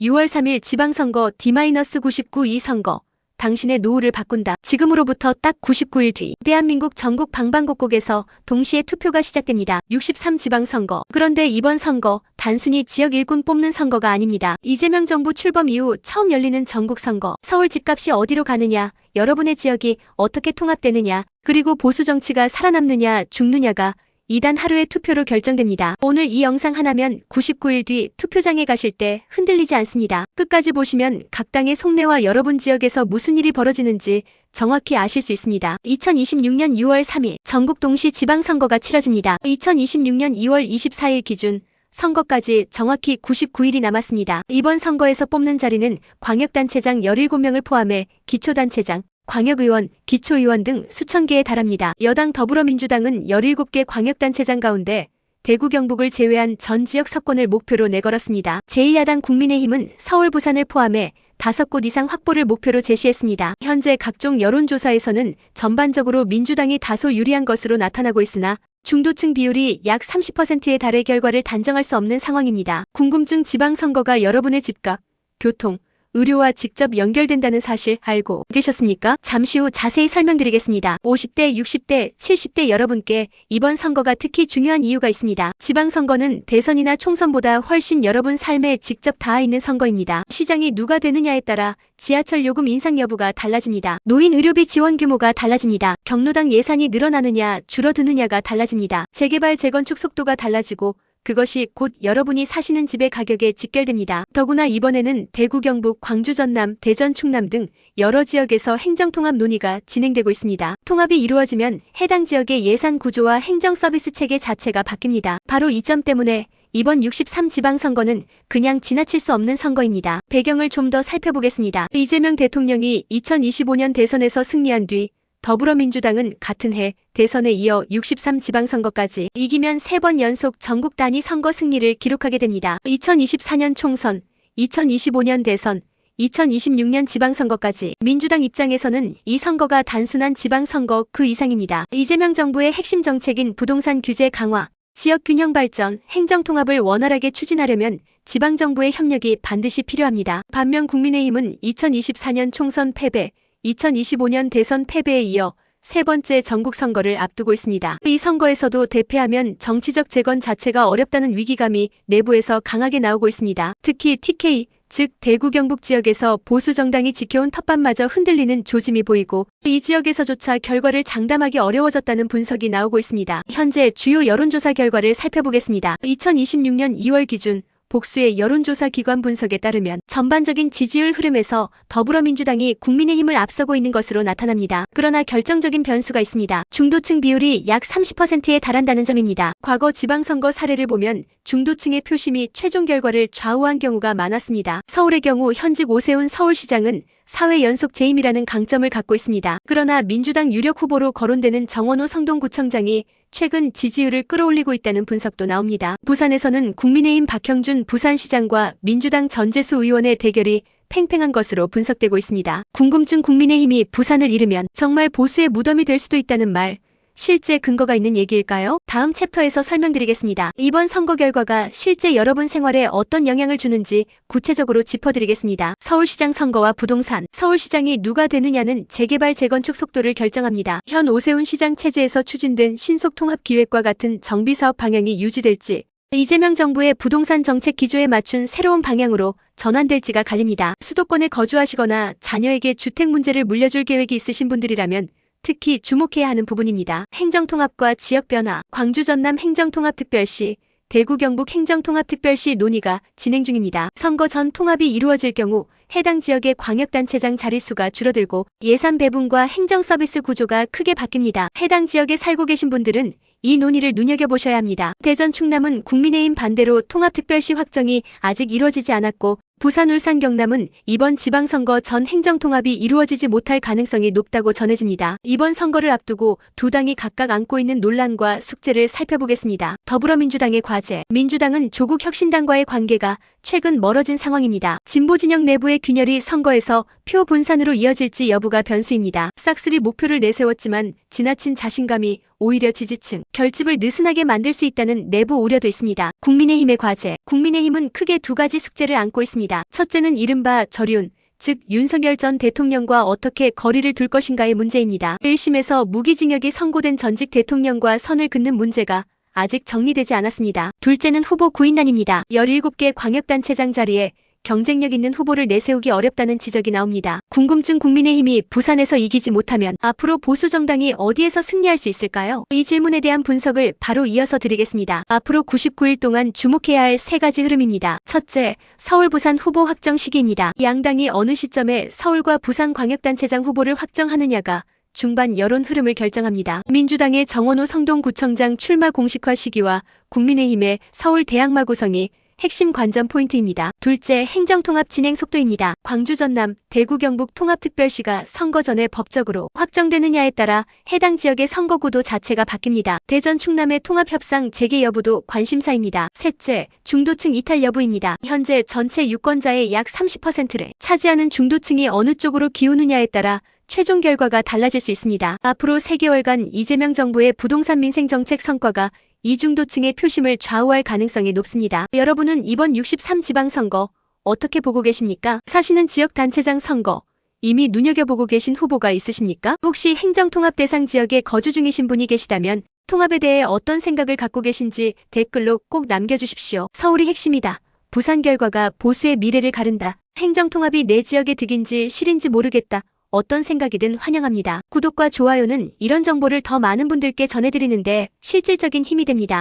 6월 3일 지방선거 D-99 이 선거. 당신의 노후를 바꾼다. 지금으로부터 딱 99일 뒤 대한민국 전국 방방곡곡에서 동시에 투표가 시작됩니다. 63 지방선거. 그런데 이번 선거 단순히 지역 일꾼 뽑는 선거가 아닙니다. 이재명 정부 출범 이후 처음 열리는 전국선거. 서울 집값이 어디로 가느냐, 여러분의 지역이 어떻게 통합되느냐, 그리고 보수 정치가 살아남느냐 죽느냐가 이단 하루의 투표로 결정됩니다. 오늘 이 영상 하나면 99일 뒤 투표장에 가실 때 흔들리지 않습니다. 끝까지 보시면 각 당의 속내와 여러분 지역에서 무슨 일이 벌어지는지 정확히 아실 수 있습니다. 2026년 6월 3일 전국 동시 지방선거가 치러집니다. 2026년 2월 24일 기준 선거까지 정확히 99일이 남았습니다. 이번 선거에서 뽑는 자리는 광역단체장 17명을 포함해 기초단체장, 광역의원, 기초의원 등 수천 개에 달합니다. 여당 더불어민주당은 17개 광역단체장 가운데 대구 경북을 제외한 전 지역 석권을 목표로 내걸었습니다. 제2야당 국민의힘은 서울 부산을 포함해 5곳 이상 확보를 목표로 제시했습니다. 현재 각종 여론조사에서는 전반적으로 민주당이 다소 유리한 것으로 나타나고 있으나 중도층 비율이 약 30%에 달해 결과를 단정할 수 없는 상황입니다. 궁금증 지방선거가 여러분의 집값, 교통, 의료와 직접 연결된다는 사실 알고 계셨습니까? 잠시 후 자세히 설명드리겠습니다. 50대, 60대, 70대 여러분께 이번 선거가 특히 중요한 이유가 있습니다. 지방선거는 대선이나 총선보다 훨씬 여러분 삶에 직접 닿아 있는 선거입니다. 시장이 누가 되느냐에 따라 지하철 요금 인상 여부가 달라집니다. 노인 의료비 지원 규모가 달라집니다. 경로당 예산이 늘어나느냐 줄어드느냐가 달라집니다. 재개발 재건축 속도가 달라지고 그것이 곧 여러분이 사시는 집의 가격에 직결됩니다. 더구나 이번에는 대구, 경북, 광주, 전남, 대전, 충남 등 여러 지역에서 행정통합 논의가 진행되고 있습니다. 통합이 이루어지면 해당 지역의 예산 구조와 행정 서비스 체계 자체가 바뀝니다. 바로 이 점 때문에 이번 63 지방선거는 그냥 지나칠 수 없는 선거입니다. 배경을 좀 더 살펴보겠습니다. 이재명 대통령이 2025년 대선에서 승리한 뒤 더불어민주당은 같은 해 대선에 이어 63 지방선거까지 이기면 3번 연속 전국 단위 선거 승리를 기록하게 됩니다. 2024년 총선, 2025년 대선, 2026년 지방선거까지 민주당 입장에서는 이 선거가 단순한 지방선거 그 이상입니다. 이재명 정부의 핵심 정책인 부동산 규제 강화, 지역 균형 발전, 행정 통합을 원활하게 추진하려면 지방정부의 협력이 반드시 필요합니다. 반면 국민의힘은 2024년 총선 패배, 2025년 대선 패배에 이어 세 번째 전국선거를 앞두고 있습니다. 이 선거에서도 대패하면 정치적 재건 자체가 어렵다는 위기감이 내부에서 강하게 나오고 있습니다. 특히 TK, 즉 대구 경북 지역에서 보수 정당이 지켜온 텃밭마저 흔들리는 조짐이 보이고 이 지역에서조차 결과를 장담하기 어려워졌다는 분석이 나오고 있습니다. 현재 주요 여론조사 결과를 살펴보겠습니다. 2026년 2월 기준 복수의 여론조사 기관 분석에 따르면 전반적인 지지율 흐름에서 더불어민주당이 국민의힘을 앞서고 있는 것으로 나타납니다. 그러나 결정적인 변수가 있습니다. 중도층 비율이 약 30%에 달한다는 점입니다. 과거 지방선거 사례를 보면 중도층의 표심이 최종 결과를 좌우한 경우가 많았습니다. 서울의 경우 현직 오세훈 서울시장은 4회 연속 재임이라는 강점을 갖고 있습니다. 그러나 민주당 유력 후보로 거론되는 정원호 성동구청장이 최근 지지율을 끌어올리고 있다는 분석도 나옵니다. 부산에서는 국민의힘 박형준 부산시장과 민주당 전재수 의원의 대결이 팽팽한 것으로 분석되고 있습니다. 궁금증 국민의힘이 부산을 잃으면 정말 보수의 무덤이 될 수도 있다는 말, 실제 근거가 있는 얘기일까요? 다음 챕터에서 설명드리겠습니다. 이번 선거 결과가 실제 여러분 생활에 어떤 영향을 주는지 구체적으로 짚어드리겠습니다. 서울시장 선거와 부동산. 서울시장이 누가 되느냐는 재개발 재건축 속도를 결정합니다. 현 오세훈 시장 체제에서 추진된 신속통합기획과 같은 정비사업 방향이 유지될지, 이재명 정부의 부동산 정책 기조에 맞춘 새로운 방향으로 전환될지가 갈립니다. 수도권에 거주하시거나 자녀에게 주택 문제를 물려줄 계획이 있으신 분들이라면 특히 주목해야 하는 부분입니다. 행정통합과 지역 변화, 광주 전남 행정통합특별시, 대구 경북 행정통합특별시 논의가 진행 중입니다. 선거 전 통합이 이루어질 경우 해당 지역의 광역단체장 자릿수가 줄어들고 예산 배분과 행정서비스 구조가 크게 바뀝니다. 해당 지역에 살고 계신 분들은 이 논의를 눈여겨보셔야 합니다. 대전 충남은 국민의힘 반대로 통합특별시 확정이 아직 이루어지지 않았고 부산, 울산, 경남은 이번 지방선거 전 행정통합이 이루어지지 못할 가능성이 높다고 전해집니다. 이번 선거를 앞두고 두 당이 각각 안고 있는 논란과 숙제를 살펴보겠습니다. 더불어민주당의 과제. 민주당은 조국 혁신당과의 관계가 최근 멀어진 상황입니다. 진보진영 내부의 균열이 선거에서 표 분산으로 이어질지 여부가 변수입니다. 싹쓸이 목표를 내세웠지만 지나친 자신감이 오히려 지지층, 결집을 느슨하게 만들 수 있다는 내부 우려도 있습니다. 국민의힘의 과제. 국민의힘은 크게 두 가지 숙제를 안고 있습니다. 첫째는 이른바 저륜, 즉 윤석열 전 대통령과 어떻게 거리를 둘 것인가의 문제입니다. 1심에서 무기징역이 선고된 전직 대통령과 선을 긋는 문제가 아직 정리되지 않았습니다. 둘째는 후보 구인난입니다. 17개 광역단체장 자리에 경쟁력 있는 후보를 내세우기 어렵다는 지적이 나옵니다. 궁금증. 국민의힘이 부산에서 이기지 못하면 앞으로 보수정당이 어디에서 승리할 수 있을까요? 이 질문에 대한 분석을 바로 이어서 드리겠습니다. 앞으로 99일 동안 주목해야 할 세 가지 흐름입니다. 첫째, 서울 부산 후보 확정 시기입니다. 양당이 어느 시점에 서울과 부산 광역단체장 후보를 확정하느냐가 중반 여론 흐름을 결정합니다. 민주당의 정원호 성동구청장 출마 공식화 시기와 국민의힘의 서울 대항마 구성이 핵심 관전 포인트입니다. 둘째, 행정통합 진행 속도입니다. 광주 전남, 대구 경북 통합특별시가 선거 전에 법적으로 확정되느냐에 따라 해당 지역의 선거구도 자체가 바뀝니다. 대전 충남의 통합협상 재개 여부도 관심사입니다. 셋째, 중도층 이탈 여부입니다. 현재 전체 유권자의 약 30%를 차지하는 중도층이 어느 쪽으로 기우느냐에 따라 최종 결과가 달라질 수 있습니다. 앞으로 3개월간 이재명 정부의 부동산 민생 정책 성과가 이중도층의 표심을 좌우할 가능성이 높습니다. 여러분은 이번 63 지방선거 어떻게 보고 계십니까? 사시는 지역단체장 선거 이미 눈여겨보고 계신 후보가 있으십니까? 혹시 행정통합 대상 지역에 거주 중이신 분이 계시다면 통합에 대해 어떤 생각을 갖고 계신지 댓글로 꼭 남겨주십시오. 서울이 핵심이다. 부산 결과가 보수의 미래를 가른다. 행정통합이 내 지역의 득인지 실인지 모르겠다. 어떤 생각이든 환영합니다. 구독과 좋아요는 이런 정보를 더 많은 분들께 전해드리는데 실질적인 힘이 됩니다.